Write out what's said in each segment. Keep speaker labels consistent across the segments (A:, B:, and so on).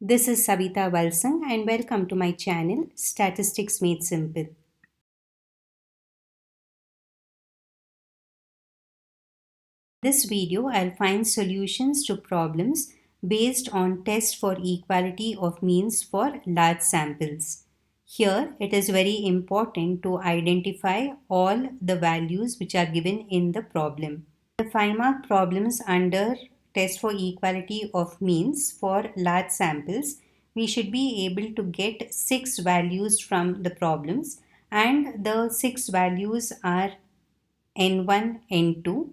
A: This is Savita Valsang and welcome to my channel Statistics Made Simple. In this video, I'll find solutions to problems based on test for equality of means for large samples. Here, it is very important to identify all the values which are given in the problem. The 5-mark problems under test for equality of means for large samples, we should be able to get 6 values from the problems, and the 6 values are n1, n2,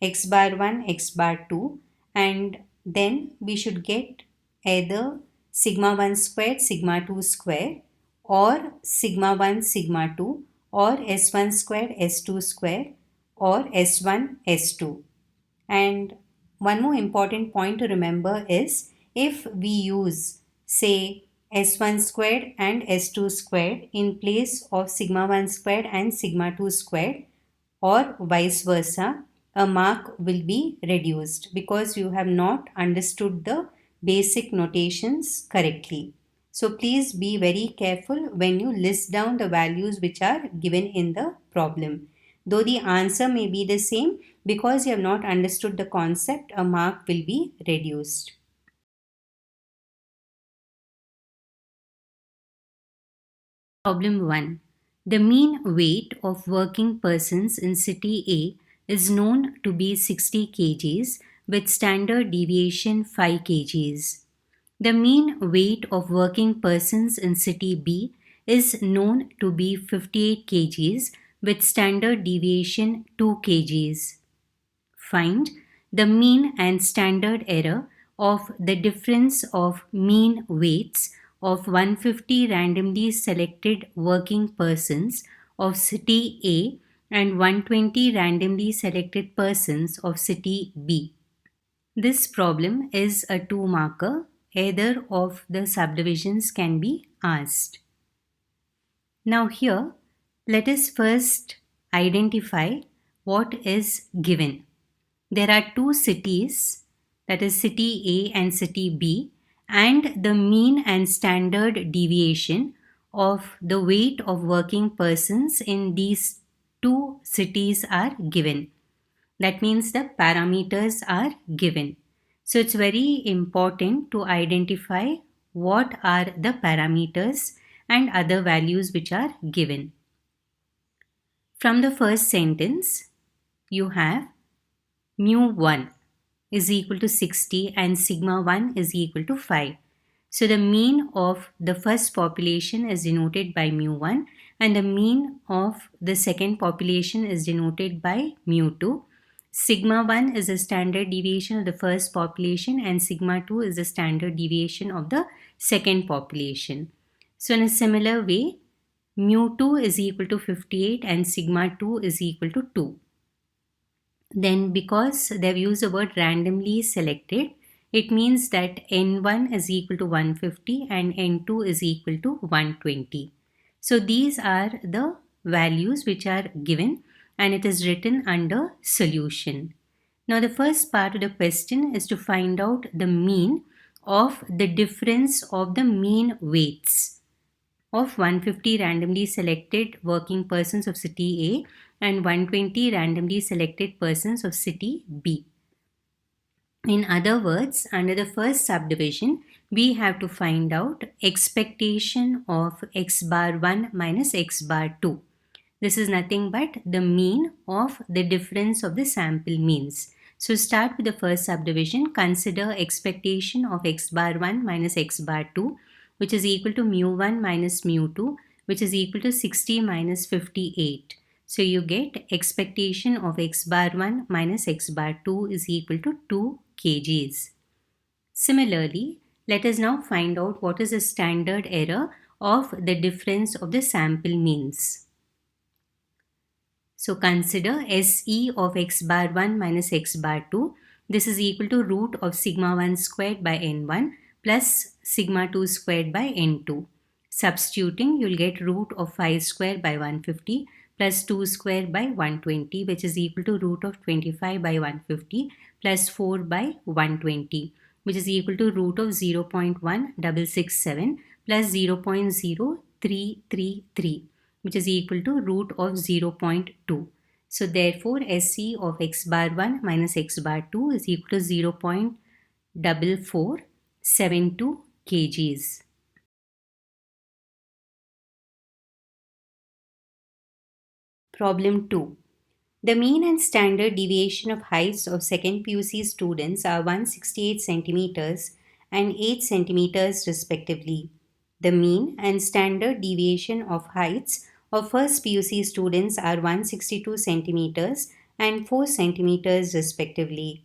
A: x bar 1, x bar 2, and then we should get either sigma 1 squared, sigma 2 square, or sigma 1, sigma 2, or s1 squared, s2 square, or s1, s2. And one more important point to remember is if we use, say, s1 squared and s2 squared in place of sigma 1 squared and sigma 2 squared, or vice versa, a mark will be reduced because you have not understood the basic notations correctly. So please be very careful when you list down the values which are given in the problem. Though the answer may be the same, because you have not understood the concept, a mark will be reduced. Problem 1. The mean weight of working persons in city A is known to be 60 kgs with standard deviation 5 kgs. The mean weight of working persons in city B is known to be 58 kgs with standard deviation 2 kgs. Find the mean and standard error of the difference of mean weights of 150 randomly selected working persons of city A and 120 randomly selected persons of city B. This problem is a 2-marker. Either of the subdivisions can be asked. Now here, let us first identify what is given. There are two cities, that is city A and city B, and the mean and standard deviation of the weight of working persons in these two cities are given. That means the parameters are given. So it's very important to identify what are the parameters and other values which are given. From the first sentence, you have mu1 is equal to 60 and sigma 1 is equal to 5. So the mean of the first population is denoted by mu1 and the mean of the second population is denoted by mu2. Sigma 1 is the standard deviation of the first population and sigma 2 is the standard deviation of the second population. So in a similar way, mu2 is equal to 58 and sigma 2 is equal to 2. Then because they've used the word randomly selected, it means that n1 is equal to 150 and n2 is equal to 120. So these are the values which are given and it is written under solution. Now the first part of the question is to find out the mean of the difference of the mean weights of 150 randomly selected working persons of city A and 120 randomly selected persons of city B. In other words, under the first subdivision, we have to find out expectation of x bar 1 minus x bar 2. This is nothing but the mean of the difference of the sample means. So start with the first subdivision. Consider expectation of x bar 1 minus x bar 2, which is equal to mu1 minus mu2, which is equal to 60 minus 58. So you get expectation of x bar 1 minus x bar 2 is equal to 2 kgs. Similarly, let us now find out what is the standard error of the difference of the sample means. So consider SE of x bar 1 minus x bar 2. This is equal to root of sigma 1 squared by n1 plus sigma 2 squared by n2. Substituting, you will get root of 5 squared by 150 plus 2 squared by 120, which is equal to root of 25 by 150 plus 4 by 120. which is equal to root of 0.1667 plus 0.0333, which is equal to root of 0.2. So therefore, SC of x bar 1 minus x bar 2 is equal to 0.4472 kgs. Problem 2. The mean and standard deviation of heights of second PUC students are 168 centimeters and 8 centimeters respectively. The mean and standard deviation of heights of first PUC students are 162 centimeters and 4 centimeters respectively.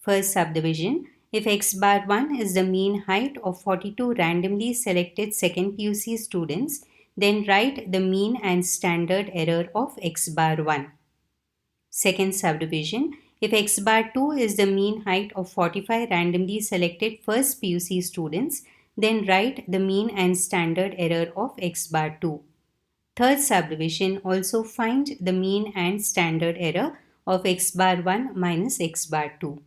A: First subdivision, if x bar 1 is the mean height of 42 randomly selected second PUC students, then write the mean and standard error of x bar 1. Second subdivision, if x bar 2 is the mean height of 45 randomly selected first PUC students, then write the mean and standard error of x bar 2. Third subdivision, also find the mean and standard error of x bar 1 minus x bar 2.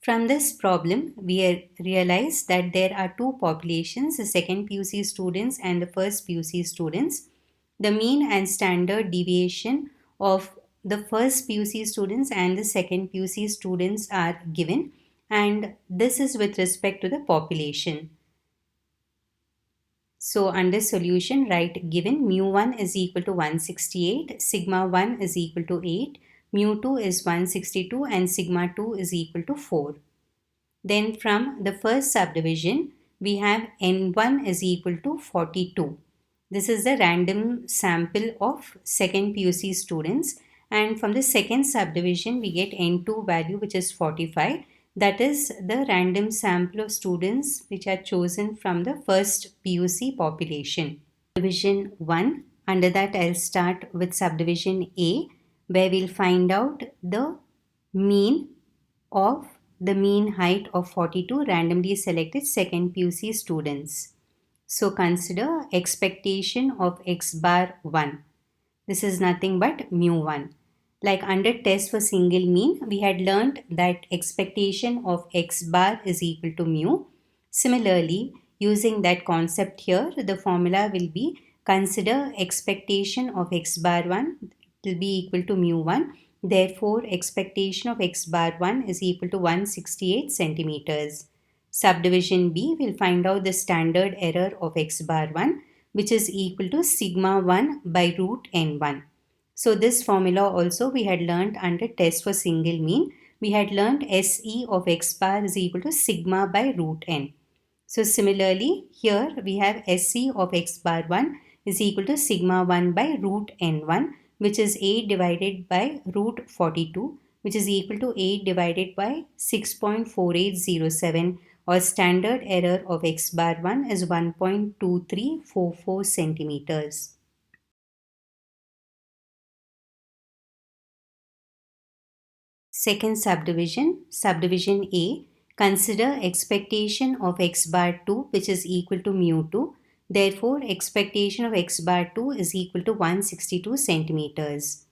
A: From this problem, we realize that there are two populations, the second PUC students and the first PUC students. The mean and standard deviation of the first PUC students and the second PUC students are given, and this is with respect to the population. So under solution, write given mu1 is equal to 168, sigma 1 is equal to 8, mu2 is 162 and sigma 2 is equal to 4. Then from the first subdivision, we have n1 is equal to 42. This is the random sample of second PUC students, and from the second subdivision we get n2 value, which is 45. That is the random sample of students which are chosen from the first PUC population. Division 1, under that I'll start with subdivision A, where we'll find out the mean of the mean height of 42 randomly selected second PUC students. So consider expectation of x bar 1. This is nothing but mu1. Like under test for single mean, we had learnt that expectation of x bar is equal to mu. Similarly, using that concept here, the formula will be consider expectation of x bar 1 will be equal to mu1. Therefore, expectation of x bar 1 is equal to 168 centimeters. Subdivision B will find out the standard error of x bar 1, which is equal to sigma 1 by root n1. So this formula also we had learnt under test for single mean. We had learnt SE of x bar is equal to sigma by root n. So similarly, here we have SE of x bar 1 is equal to sigma 1 by root n1, which is 8 divided by root 42, which is equal to 8 divided by 6.4807, or standard error of x bar 1 is 1.2344 centimeters. Second subdivision, subdivision A, consider expectation of x bar 2, which is equal to mu2. Therefore, expectation of x bar 2 is equal to 162 centimeters.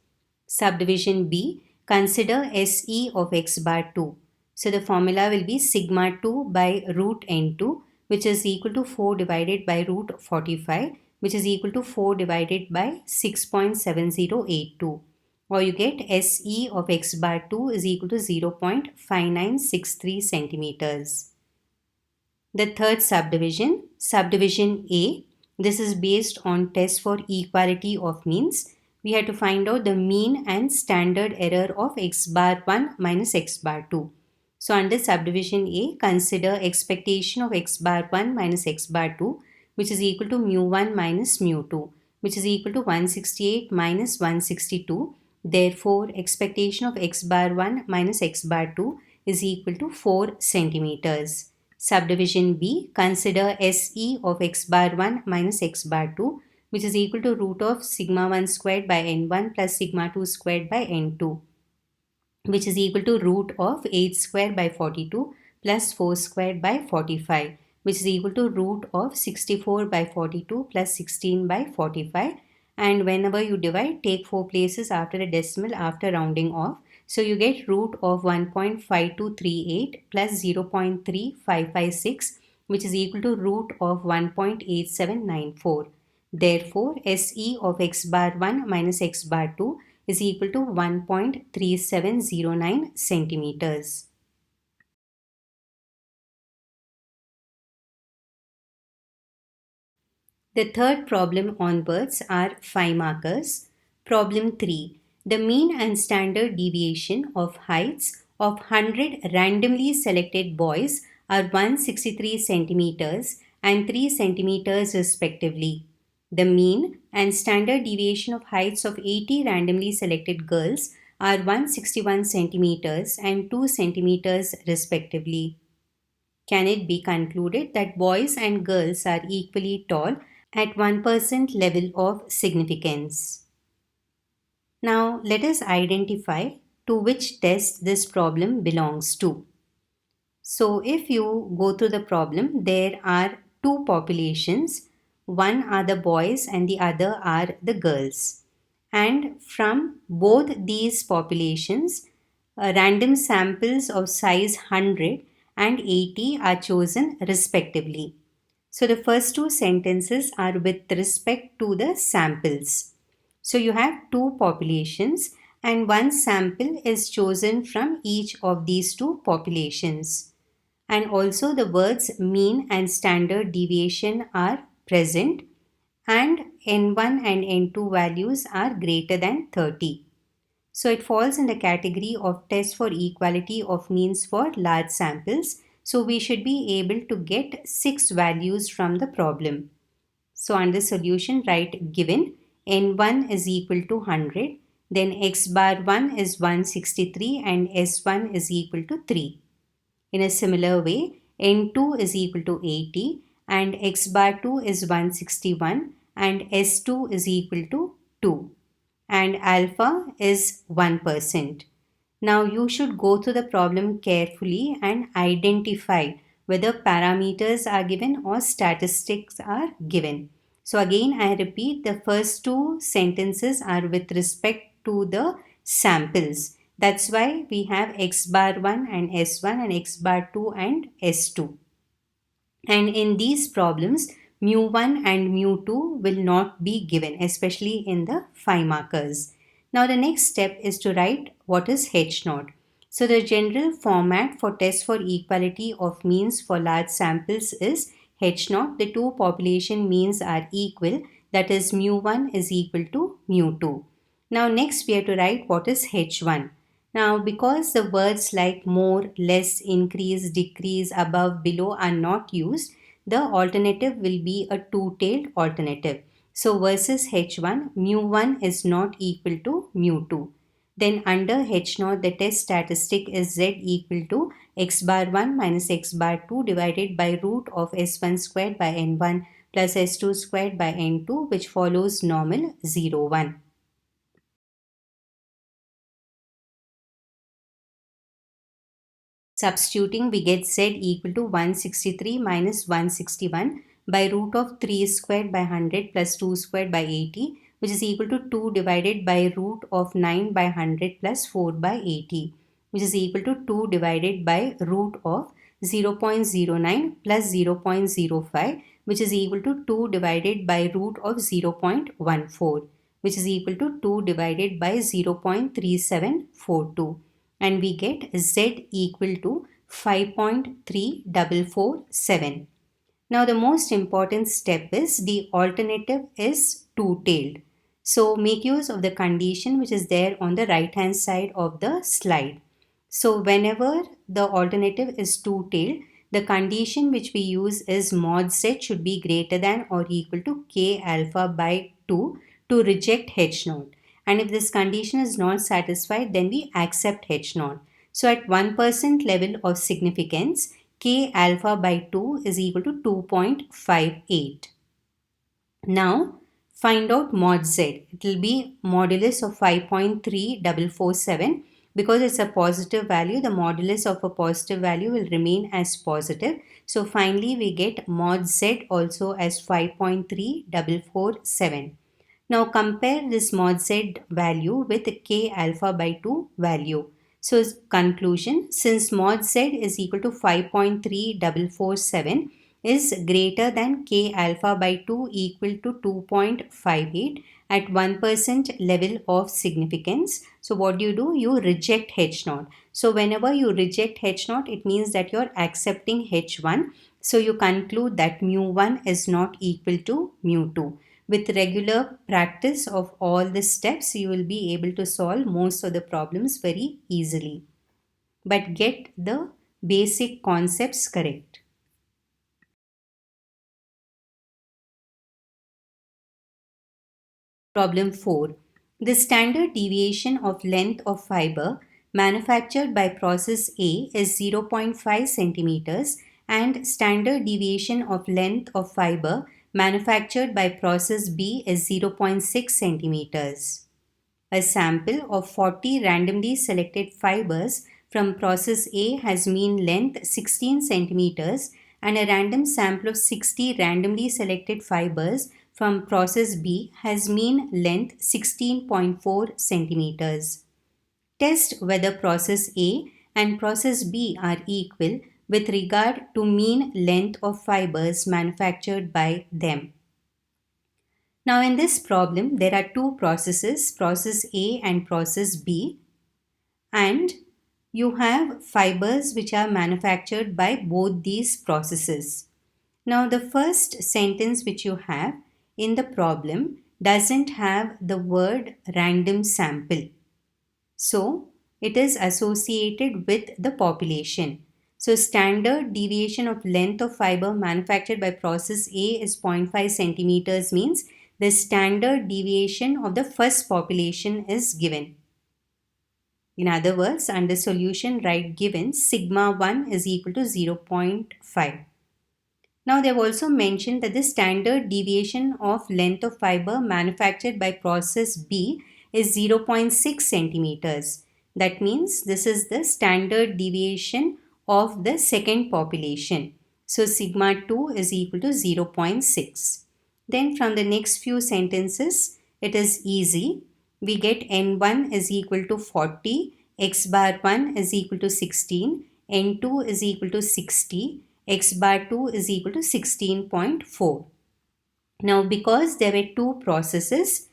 A: Subdivision B, consider SE of x bar 2. So the formula will be sigma 2 by root n2, which is equal to 4 divided by root 45, which is equal to 4 divided by 6.7082. Or you get SE of x bar 2 is equal to 0.5963 centimeters. The third subdivision, subdivision A, this is based on test for equality of means. We have to find out the mean and standard error of x bar 1 minus x bar 2. So under subdivision A, consider expectation of x bar 1 minus x bar 2, which is equal to mu1 minus mu2, which is equal to 168 minus 162. Therefore, expectation of x bar 1 minus x bar 2 is equal to 4 centimeters. Subdivision B, consider SE of x bar 1 minus x bar 2, which is equal to root of sigma 1 squared by n1 plus sigma 2 squared by n2, which is equal to root of 8 squared by 42 plus 4 squared by 45, which is equal to root of 64 by 42 plus 16 by 45. And whenever you divide, take 4 places after the decimal after rounding off. So you get root of 1.5238 plus 0.3556, which is equal to root of 1.8794. Therefore, SE of x bar 1 minus x bar 2 is equal to 1.3709 centimeters. The third problem onwards are 5 markers. Problem 3. The mean and standard deviation of heights of 100 randomly selected boys are 163 centimeters and 3 centimeters respectively. The mean and standard deviation of heights of 80 randomly selected girls are 161 centimeters and 2 centimeters respectively. Can it be concluded that boys and girls are equally tall at 1% level of significance? Now let us identify to which test this problem belongs to. So if you go through the problem, there are two populations. One are the boys and the other are the girls. And from both these populations, random samples of size 100 and 80 are chosen respectively. So the first two sentences are with respect to the samples. So you have two populations and one sample is chosen from each of these two populations. And also the words mean and standard deviation are present, and n1 and n2 values are greater than 30. So it falls in the category of test for equality of means for large samples. So we should be able to get 6 values from the problem. So under solution, write given n1 is equal to 100, then x bar 1 is 163 and s1 is equal to 3. In a similar way, n2 is equal to 80 and x bar 2 is 161 and s2 is equal to 2 and alpha is 1%. Now you should go through the problem carefully and identify whether parameters are given or statistics are given. So again I repeat, the first two sentences are with respect to the samples. That's why we have x bar 1 and s1 and x bar 2 and s2. And in these problems, mu1 and mu2 will not be given, especially in the 5 markers. Now the next step is to write what is H0. So the general format for test for equality of means for large samples is H0. The two population means are equal, that is mu1 is equal to mu2. Now next we have to write what is H1. Now, because the words like more, less, increase, decrease, above, below are not used, the alternative will be a two-tailed alternative. So, versus H1, mu1 is not equal to mu2. Then under H0, the test statistic is Z equal to x bar 1 minus x bar 2 divided by root of S1 squared by N1 plus S2 squared by N2, which follows normal 0, 1. Substituting, we get Z equal to 163 minus 161 by root of 3 squared by 100 plus 2 squared by 80, which is equal to 2 divided by root of 9 by 100 plus 4 by 80, which is equal to 2 divided by root of 0.09 plus 0.05, which is equal to 2 divided by root of 0.14, which is equal to 2 divided by 0.3742, and we get Z equal to 5.3447. Now the most important step is the alternative is two-tailed. So make use of the condition which is there on the right hand side of the slide. So whenever the alternative is two-tailed, the condition which we use is mod Z should be greater than or equal to K alpha by 2 to reject H0. And if this condition is not satisfied, then we accept H0. So at 1% level of significance, K alpha by 2 is equal to 2.58. Now find out mod Z. It will be modulus of 5.3447. Because it's a positive value, the modulus of a positive value will remain as positive. So finally we get mod Z also as 5.3447. Now compare this mod Z value with K alpha by 2 value. So conclusion, since mod z is equal to 5.3447 is greater than k alpha by 2 equal to 2.58 at 1% level of significance. So what do? You reject H naught. So whenever you reject H naught, it means that you're accepting H1. So you conclude that mu1 is not equal to mu2. With regular practice of all the steps, you will be able to solve most of the problems very easily. But get the basic concepts correct. Problem 4. The standard deviation of length of fiber manufactured by process A is 0.5 centimeters and standard deviation of length of fiber manufactured by process B is 0.6 centimeters. A sample of 40 randomly selected fibers from process A has mean length 16 centimeters and a random sample of 60 randomly selected fibers from process B has mean length 16.4 centimeters. Test whether process A and process B are equal with regard to mean length of fibers manufactured by them. Now in this problem, there are two processes, process A and process B, and you have fibers which are manufactured by both these processes. Now the first sentence which you have in the problem doesn't have the word random sample. So it is associated with the population. So standard deviation of length of fiber manufactured by process A is 0.5 centimeters means the standard deviation of the first population is given. In other words, under solution write given sigma 1 is equal to 0.5. Now they have also mentioned that the standard deviation of length of fiber manufactured by process B is 0.6 centimeters. That means this is the standard deviation of the second population. So sigma 2 is equal to 0.6. Then from the next few sentences, it is easy. We get n1 is equal to 40, x bar 1 is equal to 16, n2 is equal to 60, x bar 2 is equal to 16.4. Now because there were two processes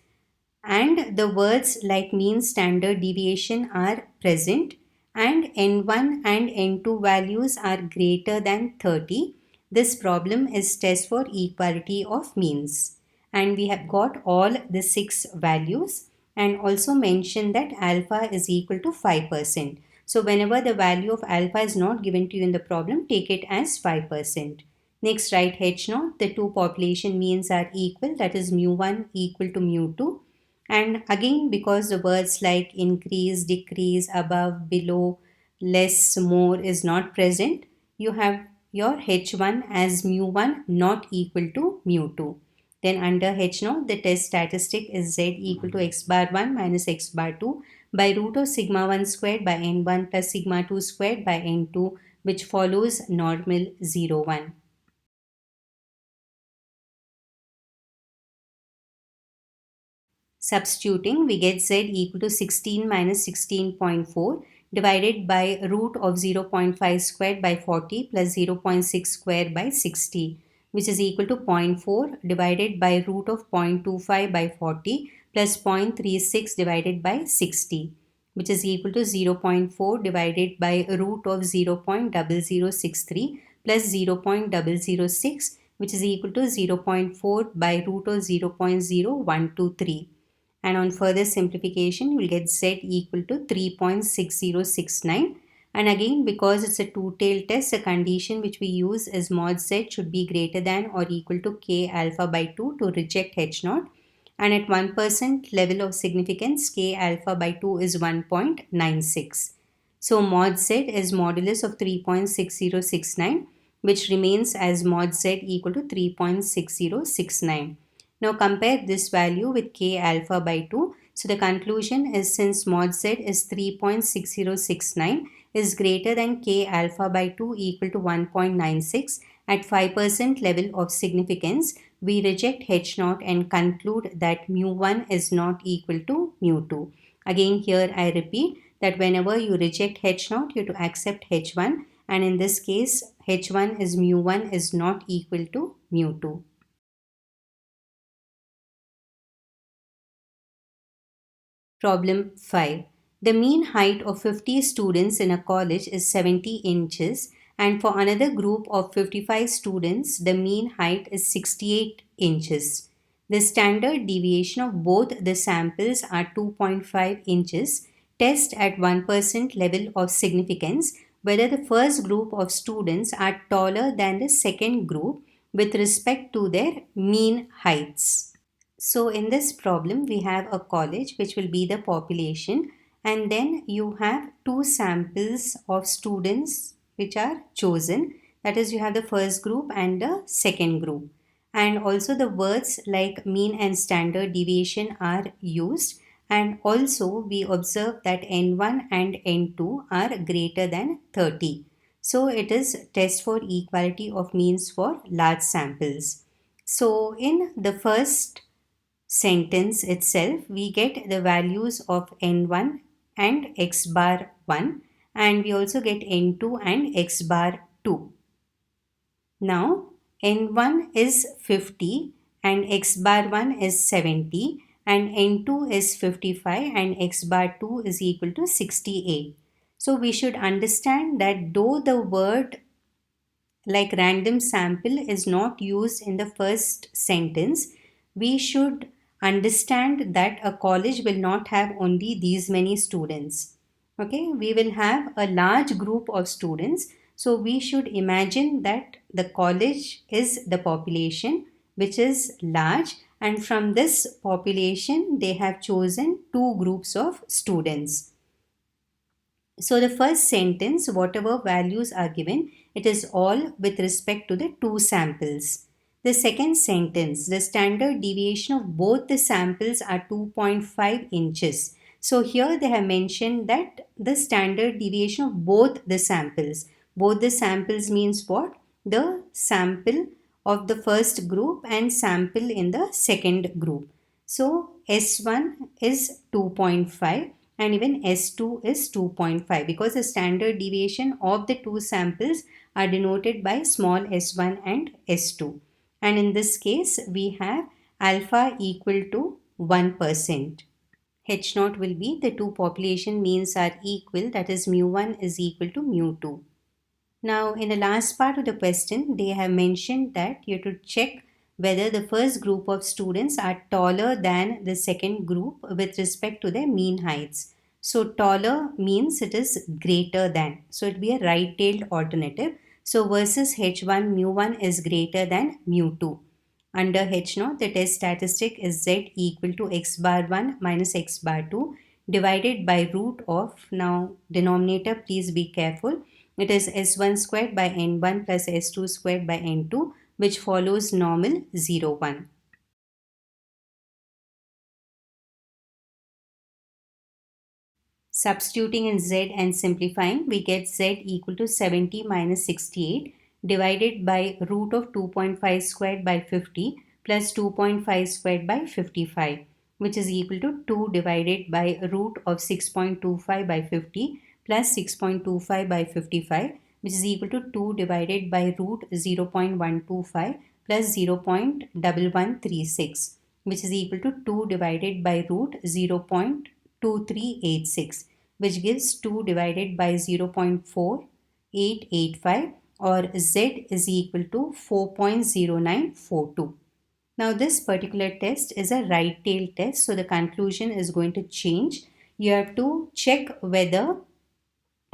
A: and the words like mean standard deviation are present and n1 and n2 values are greater than 30, this problem is test for equality of means. And we have got all the 6 values and also mentioned that alpha is equal to 5%. So whenever the value of alpha is not given to you in the problem, take it as 5%. Next, write H naught. The two population means are equal, that is mu1 equal to mu2. And again, because the words like increase, decrease, above, below, less, more is not present, you have your H1 as mu1 not equal to mu2. Then under H naught, the test statistic is Z equal to x bar 1 minus x bar 2 by root of sigma 1 squared by n1 plus sigma 2 squared by n2, which follows normal 0, 1. Substituting, we get Z equal to 16 minus 16.4 divided by root of 0.5 squared by 40 plus 0.6 squared by 60, which is equal to 0.4 divided by root of 0.25 by 40 plus 0.36 divided by 60, which is equal to 0.4 divided by root of 0.0063 plus 0.006, which is equal to 0.4 by root of 0.0123. And on further simplification, you will get Z equal to 3.6069. And again, because it's a two-tailed test, the condition which we use is mod Z should be greater than or equal to K alpha by 2 to reject H naught. And at 1% level of significance, K alpha by 2 is 1.96. So mod Z is modulus of 3.6069, which remains as mod Z equal to 3.6069. Now compare this value with K alpha by 2. So the conclusion is since mod Z is 3.6069 is greater than K alpha by 2 equal to 1.96 at 5% level of significance, we reject H naught and conclude that mu1 is not equal to mu2. Again here I repeat, that whenever you reject H0, you have to accept H1, and in this case, H1 is mu1 is not equal to mu2. Problem 5. The mean height of 50 students in a college is 70 inches, and for another group of 55 students, the mean height is 68 inches. The standard deviation of both the samples are 2.5 inches. Test at 1% level of significance whether the first group of students are taller than the second group with respect to their mean heights. So in this problem, we have a college which will be the population, and then you have two samples of students which are chosen. That is, you have the first group and the second group. And also the words like mean and standard deviation are used. And also we observe that N1 and N2 are greater than 30. So it is test for equality of means for large samples. So in the first sentence itself, we get the values of n1 and x bar 1, and we also get n2 and x bar 2. Now, n1 is 50 and x bar 1 is 70 and n2 is 55 and x bar 2 is equal to 68. So, we should understand that though the word like random sample is not used in the first sentence, we should understand that a college will not have only these many students. Okay, we will have a large group of students. So we should imagine that the college is the population which is large, and from this population they have chosen two groups of students. So the first sentence, whatever values are given, it is all with respect to the two samples. The second sentence, the standard deviation of both the samples are 2.5 inches. So here they have mentioned that the standard deviation of both the samples. Both the samples means what? The sample of the first group and sample in the second group. So S1 is 2.5 and even S2 is 2.5 because the standard deviation of the two samples are denoted by small s1 and s2. And in this case, we have alpha equal to 1%. H naught will be the two population means are equal, that is mu1 is equal to mu2. Now, in the last part of the question, they have mentioned that you have to check whether the first group of students are taller than the second group with respect to their mean heights. So, taller means it is greater than. So, it will be a right-tailed alternative. So, versus H1, mu1 is greater than mu2. Under H0, the test statistic is Z equal to x bar 1 minus x bar 2 divided by root of, now denominator please be careful, it is s1 squared by n1 plus s2 squared by n2, which follows normal 0, 1. Substituting in z and simplifying, we get z equal to 70 minus 68 divided by root of 2.5 squared by 50 plus 2.5 squared by 55, which is equal to 2 divided by root of 6.25 by 50 plus 6.25 by 55, which is equal to 2 divided by root 0.125 plus 0.1136, which is equal to 2 divided by root 0.2386, which gives 2 divided by 0.4885, or z is equal to 4.0942. Now this particular test is a right tail test, so the conclusion is going to change. You have to check whether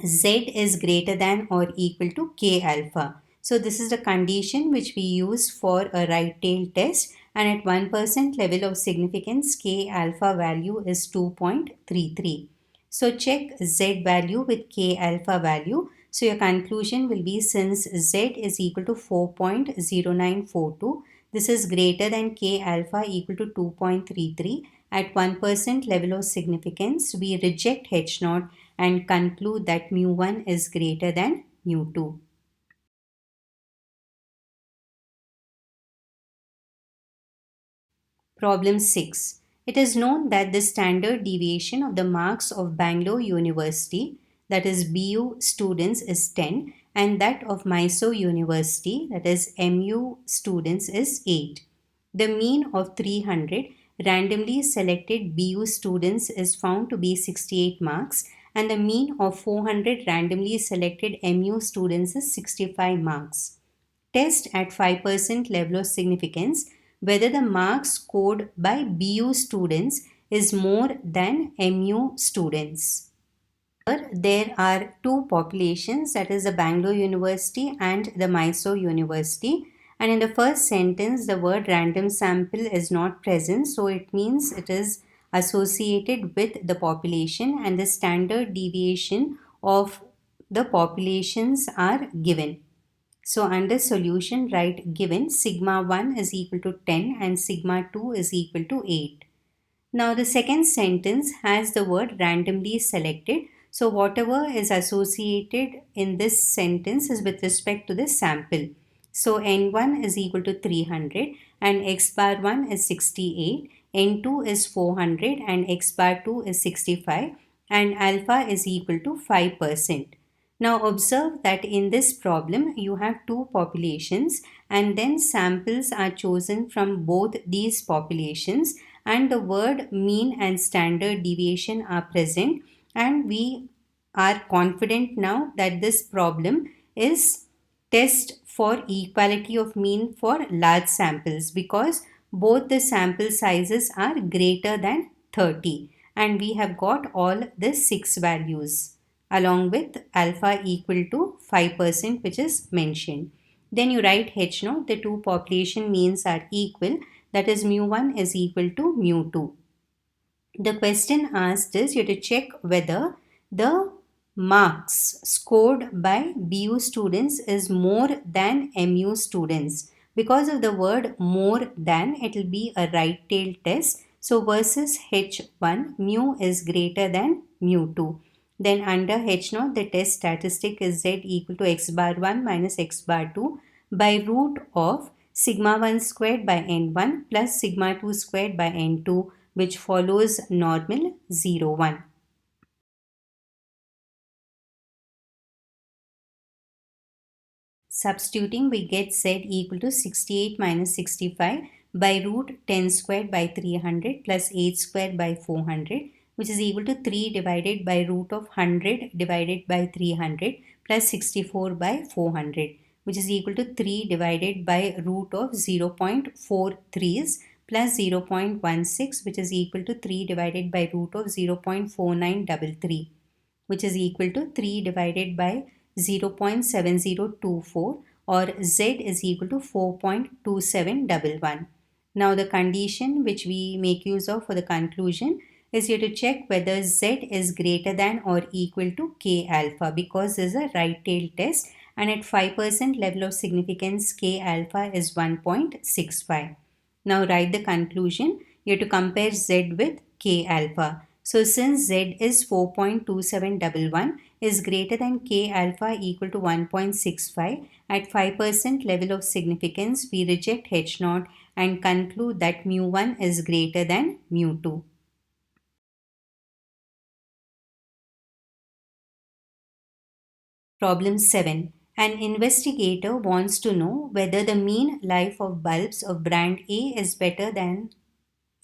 A: z is greater than or equal to k alpha. So this is the condition which we use for a right tail test, and at 1% level of significance k alpha value is 2.33. So check z value with k alpha value. So your conclusion will be, since z is equal to 4.0942, this is greater than k alpha equal to 2.33. At 1% level of significance, we reject H0 and conclude that mu1 is greater than mu2. Problem 6. It is known that the standard deviation of the marks of Bangalore University, that is BU students, is 10, and that of Mysore University, that is MU students, is 8. The mean of 300 randomly selected BU students is found to be 68 marks, and the mean of 400 randomly selected MU students is 65 marks. Test at 5% level of significance whether the marks scored by BU students is more than MU students. There are two populations, that is the Bangalore University and the Mysore University. And in the first sentence, the word random sample is not present, so it means it is associated with the population, and the standard deviation of the populations are given. So under solution, write given sigma 1 is equal to 10 and sigma 2 is equal to 8. Now the second sentence has the word randomly selected. So whatever is associated in this sentence is with respect to the sample. So n1 is equal to 300 and x bar 1 is 68, n2 is 400 and x bar 2 is 65, and alpha is equal to 5%. Now observe that in this problem you have two populations and then samples are chosen from both these populations, and the word mean and standard deviation are present, and we are confident now that this problem is test for equality of mean for large samples because both the sample sizes are greater than 30, and we have got all the 6 values along with alpha equal to 5% which is mentioned. Then you write H naught, the two population means are equal, that is mu1 is equal to mu2. The question asked is you have to check whether the marks scored by BU students is more than MU students. Because of the word more than, it will be a right tail test. So versus H1, mu is greater than mu2. Then under H naught, the test statistic is Z equal to x bar 1 minus x bar 2 by root of sigma 1 squared by n1 plus sigma 2 squared by n2, which follows normal 0, 1. Substituting, we get Z equal to 68 minus 65 by root 10 squared by 300 plus 8 squared by 400, which is equal to 3 divided by root of 100 divided by 300 plus 64 by 400, which is equal to 3 divided by root of 0.43 plus 0.16, which is equal to 3 divided by root of 0.4933, which is equal to 3 divided by 0.7024, or Z is equal to 4.2711. Now the condition which we make use of for the conclusion is you have to check whether Z is greater than or equal to K alpha, because this is a right tail test and at 5% level of significance K alpha is 1.65. Now write the conclusion. You have to compare Z with K alpha. So since Z is 4.2711 is greater than K alpha equal to 1.65, at 5% level of significance we reject H naught and conclude that mu1 is greater than mu2. Problem 7. An investigator wants to know whether the mean life of bulbs of brand A is better than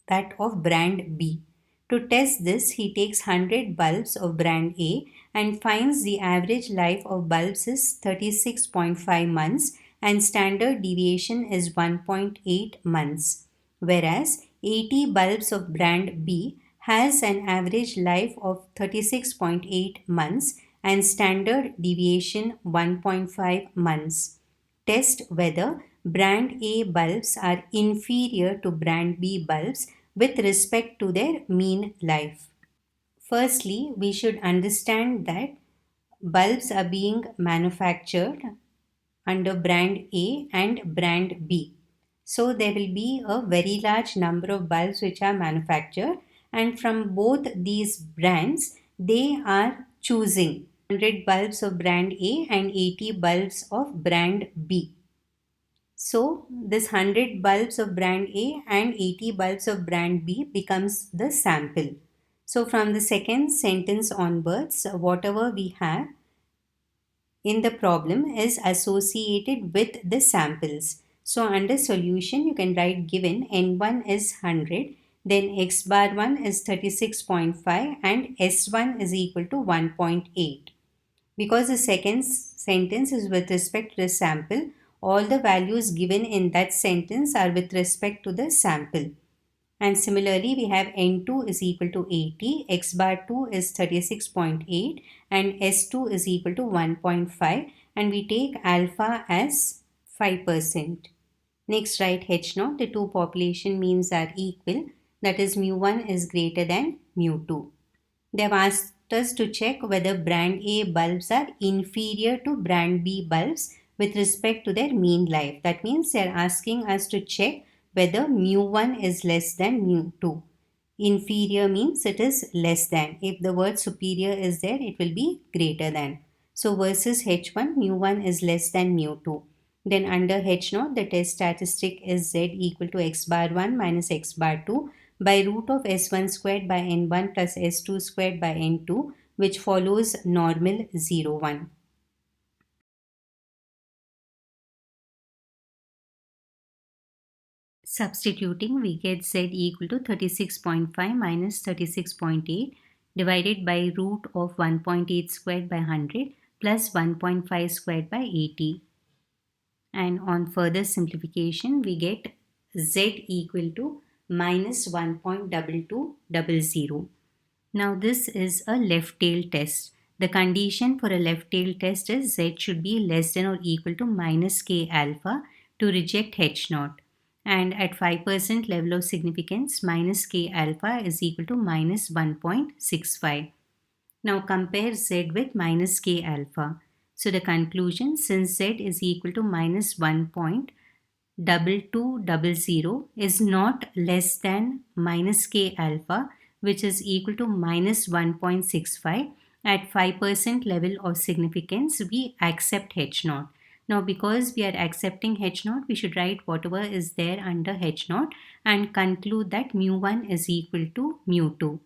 A: that of brand B. To test this, he takes 100 bulbs of brand A and finds the average life of bulbs is 36.5 months and standard deviation is 1.8 months, whereas 80 bulbs of brand B has an average life of 36.8 months and standard deviation 1.5 months. Test whether brand A bulbs are inferior to brand B bulbs with respect to their mean life. Firstly, we should understand that bulbs are being manufactured under brand A and brand B. So there will be a very large number of bulbs which are manufactured, and from both these brands they are choosing 100 bulbs of brand A and 80 bulbs of brand B. So this 100 bulbs of brand A and 80 bulbs of brand B becomes the sample. So from the second sentence onwards, whatever we have in the problem is associated with the samples. So under solution, you can write given N1 is 100, then X bar 1 is 36.5 and S1 is equal to 1.8. Because the second sentence is with respect to the sample, all the values given in that sentence are with respect to the sample. And similarly, we have N2 is equal to 80, X bar 2 is 36.8 and S2 is equal to 1.5 and we take alpha as 5%. Next, write H0. The two population means are equal, that is mu1 is greater than mu2. They have asked us to check whether brand A bulbs are inferior to brand B bulbs with respect to their mean life. That means they are asking us to check whether mu1 is less than mu2. Inferior means it is less than. If the word superior is there, it will be greater than. So versus H1, mu1 is less than mu2. Then under H0, the test statistic is Z equal to X bar 1 minus X bar 2 by root of S1 squared by N1 plus S2 squared by N2, which follows normal 0, 1. Substituting, we get Z equal to 36.5 minus 36.8 divided by root of 1.8 squared by 100 plus 1.5 squared by 80. And on further simplification, we get Z equal to minus 1.2200. Now this is a left tail test. The condition for a left tail test is Z should be less than or equal to minus K alpha to reject H0. And at 5% level of significance, minus K alpha is equal to minus 1.65. Now compare Z with minus K alpha. So the conclusion, since Z is equal to minus 1.2200 is not less than minus K alpha, which is equal to minus 1.65, at 5% level of significance, we accept H0. Now because we are accepting H0, we should write whatever is there under H0 and conclude that mu1 is equal to mu2.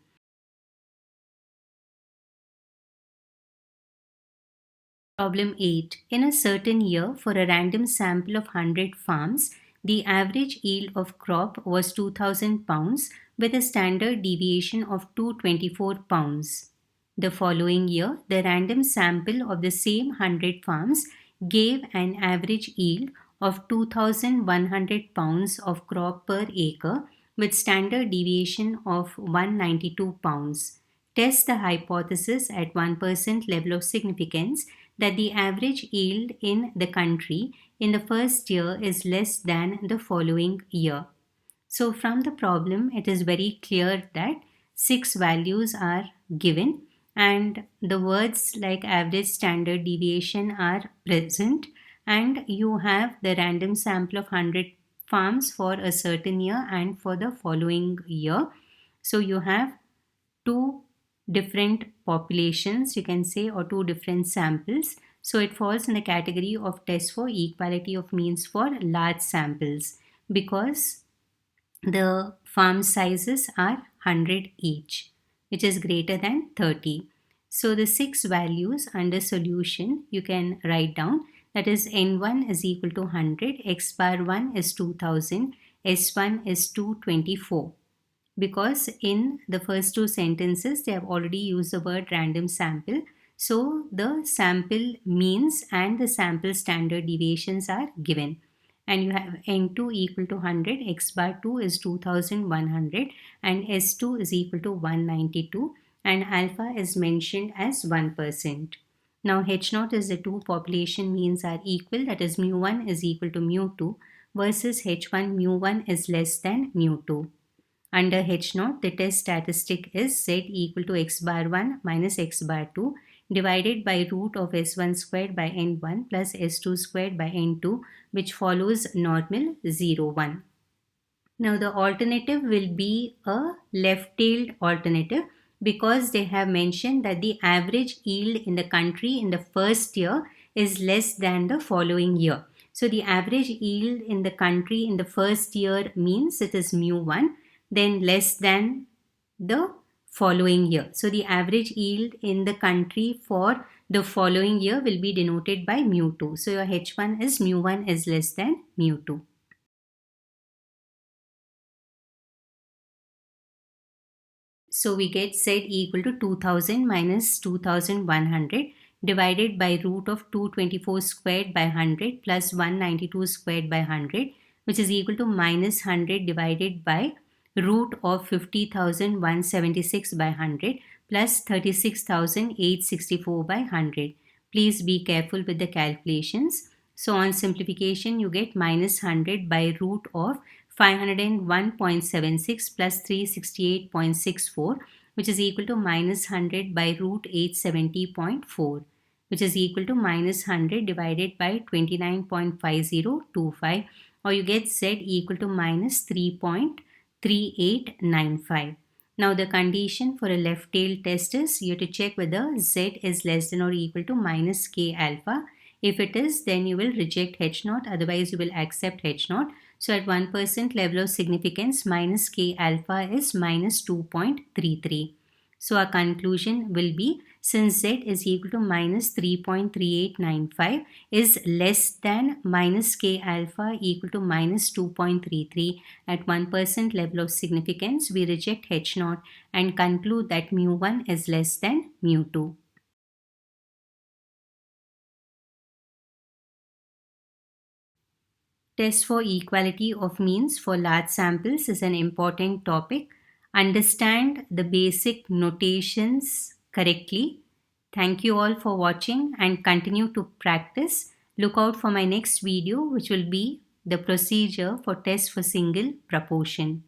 A: Problem 8. In a certain year, for a random sample of 100 farms, the average yield of crop was 2000 pounds with a standard deviation of 224 pounds. The following year, the random sample of the same 100 farms gave an average yield of 2100 pounds of crop per acre with standard deviation of 192 pounds. Test the hypothesis at 1% level of significance that the average yield in the country in the first year is less than the following year. So from the problem, it is very clear that 6 values are given and the words like average, standard deviation are present, and you have the random sample of 100 farms for a certain year and for the following year. So you have two different populations, you can say, or two different samples. So it falls in the category of test for equality of means for large samples because the farm sizes are 100 each, which is greater than 30. So the 6 values under solution you can write down, that is N1 is equal to 100, X bar 1 is 2000, S1 is 224. Because in the first two sentences they have already used the word random sample, so the sample means and the sample standard deviations are given, and you have N2 equal to 100, X bar 2 is 2100 and S2 is equal to 192 and alpha is mentioned as 1%. Now H0 is the two population means are equal, that is mu1 is equal to mu2 versus H1 mu1 is less than mu2. Under H0, the test statistic is Z equal to X bar 1 minus X bar 2 divided by root of S1 squared by N1 plus S2 squared by N2, which follows normal 0, 1. Now the alternative will be a left-tailed alternative because they have mentioned that the average yield in the country in the first year is less than the following year. So the average yield in the country in the first year means it is mu1, then less than the following year. So the average yield in the country for the following year will be denoted by mu2. So your H1 is mu1 is less than mu2. So we get Z equal to 2000 minus 2100 divided by root of 224 squared by 100 plus 192 squared by 100, which is equal to minus 100 divided by root of 50,176 by 100 plus 36,864 by 100. Please be careful with the calculations. So on simplification, you get minus 100 by root of 501.76 plus 368.64, which is equal to minus 100 by root 870.4, which is equal to minus 100 divided by 29.5025, or you get Z equal to minus 3.3895. Now the condition for a left tail test is you have to check whether Z is less than or equal to minus K alpha. If it is, then you will reject H0, otherwise you will accept H0. So at 1% level of significance, minus K alpha is minus 2.33. So our conclusion will be, since Z is equal to minus 3.3895 is less than minus K alpha equal to minus 2.33 at 1% level of significance, we reject H0 and conclude that mu1 is less than mu2. Test for equality of means for large samples is an important topic. Understand the basic notations correctly. Thank you all for watching and continue to practice. Look out for my next video, which will be the procedure for test for single proportion.